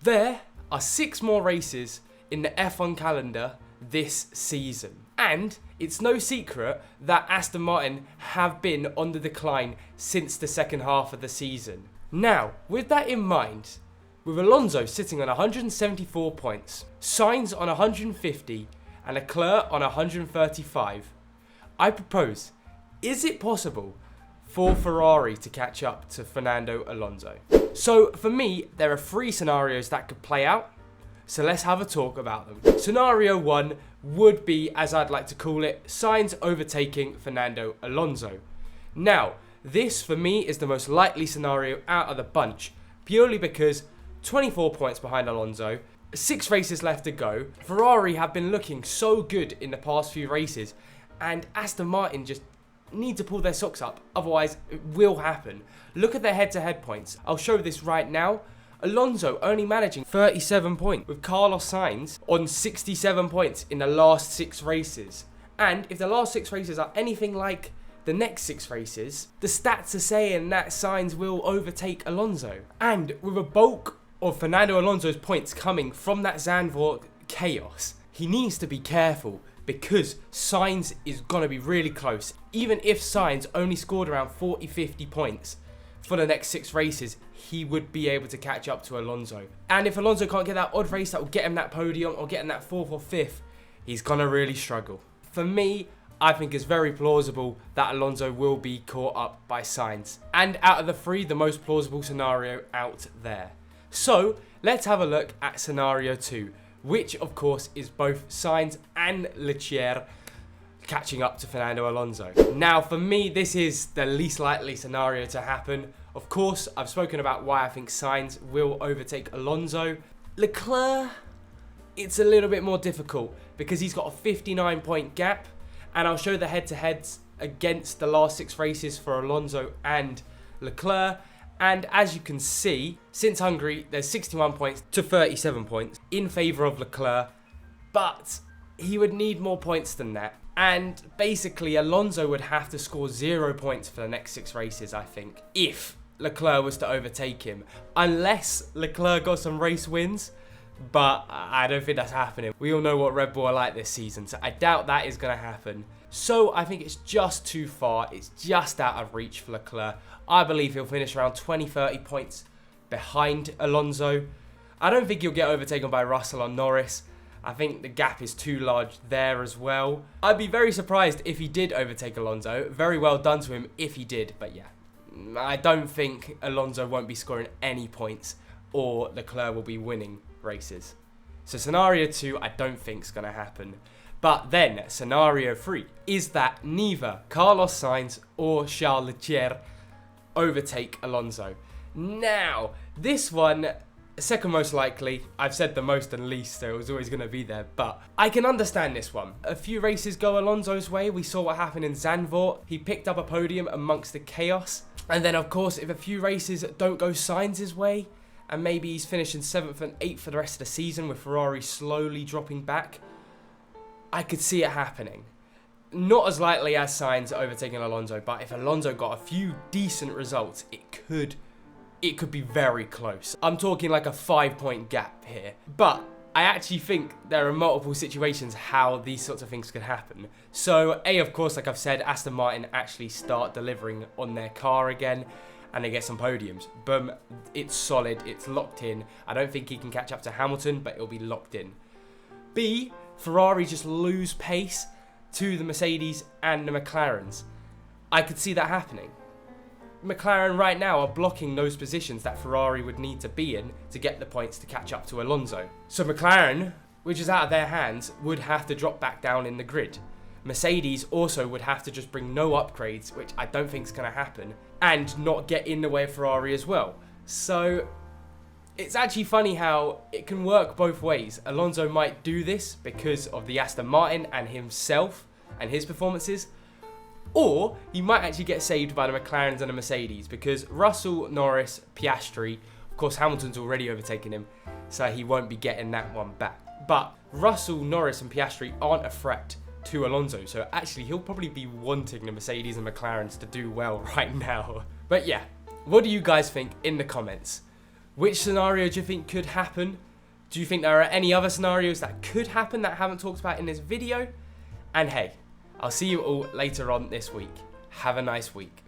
There are 6 more races in the F1 calendar this season. And it's no secret that Aston Martin have been on the decline since the second half of the season. Now, with that in mind, with Alonso sitting on 174 points, Sainz on 150, and Leclerc on 135, I propose, is it possible for Ferrari to catch up to Fernando Alonso? So for me, there are 3 scenarios that could play out. So let's have a talk about them. Scenario 1 would be, as I'd like to call it, Sainz overtaking Fernando Alonso. Now, this for me is the most likely scenario out of the bunch, purely because 24 points behind Alonso, 6 races left to go. Ferrari have been looking so good in the past few races, and Aston Martin just need to pull their socks up, otherwise it will happen. Look at their head-to-head points. I'll show this right now. Alonso only managing 37 points, with Carlos Sainz on 67 points in the last 6 races. And if the last 6 races are anything like the next 6 races, the stats are saying that Sainz will overtake Alonso. And with a bulk of Fernando Alonso's points coming from that Zandvoort chaos, he needs to be careful, because Sainz is going to be really close. Even if Sainz only scored around 40-50 points for the next 6 races, he would be able to catch up to Alonso. And if Alonso can't get that odd race that will get him that podium or get him that 4th or 5th, he's going to really struggle. For me, I think it's very plausible that Alonso will be caught up by Sainz. And out of the 3, the most plausible scenario out there. So, let's have a look at scenario 2. Which, of course, is both Sainz and Leclerc catching up to Fernando Alonso. Now, for me, this is the least likely scenario to happen. Of course, I've spoken about why I think Sainz will overtake Alonso. Leclerc, it's a little bit more difficult because he's got a 59-point gap, and I'll show the head-to-heads against the last 6 races for Alonso and Leclerc. And as you can see, since Hungary, there's 61 points to 37 points in favour of Leclerc, but he would need more points than that. And basically, Alonso would have to score 0 points for the next 6 races, I think, if Leclerc was to overtake him. Unless Leclerc got some race wins, but I don't think that's happening. We all know what Red Bull are like this season, so I doubt that is going to happen. So I think it's just too far. It's just out of reach for Leclerc. I believe he'll finish around 20-30 points behind Alonso. I don't think he'll get overtaken by Russell or Norris. I think the gap is too large there as well. I'd be very surprised if he did overtake Alonso. Very well done to him if he did. But yeah, I don't think Alonso won't be scoring any points or Leclerc will be winning races. So scenario 2, I don't think is going to happen. But then scenario 3 is that neither Carlos Sainz or Charles Leclerc overtake Alonso. Now, this one, second most likely. I've said the most and least, so it was always going to be there. But I can understand this one. A few races go Alonso's way. We saw what happened in Zandvoort. He picked up a podium amongst the chaos. And then, of course, if a few races don't go Sainz's way, and maybe he's finishing 7th and 8th for the rest of the season with Ferrari slowly dropping back, I could see it happening. Not as likely as Sainz overtaking Alonso, but if Alonso got a few decent results, it could be very close. I'm talking like a 5-point gap here. But I actually think there are multiple situations how these sorts of things could happen. So A, of course, like I've said, Aston Martin actually start delivering on their car again, and they get some podiums. Boom, it's solid, it's locked in. I don't think he can catch up to Hamilton, but it'll be locked in. B, Ferrari just lose pace to the Mercedes and the McLarens. I could see that happening. McLaren right now are blocking those positions that Ferrari would need to be in to get the points to catch up to Alonso. So McLaren, which is out of their hands, would have to drop back down in the grid. Mercedes also would have to just bring no upgrades, which I don't think is going to happen, and not get in the way of Ferrari as well. So it's actually funny how it can work both ways. Alonso might do this because of the Aston Martin and himself and his performances, or he might actually get saved by the McLarens and the Mercedes because Russell, Norris, Piastri, of course Hamilton's already overtaken him, so he won't be getting that one back. But Russell, Norris and Piastri aren't a threat to Alonso, so actually he'll probably be wanting the Mercedes and McLarens to do well right now. But yeah, what do you guys think in the comments? Which scenario do you think could happen? Do you think there are any other scenarios that could happen that I haven't talked about in this video? And hey, I'll see you all later on this week. Have a nice week.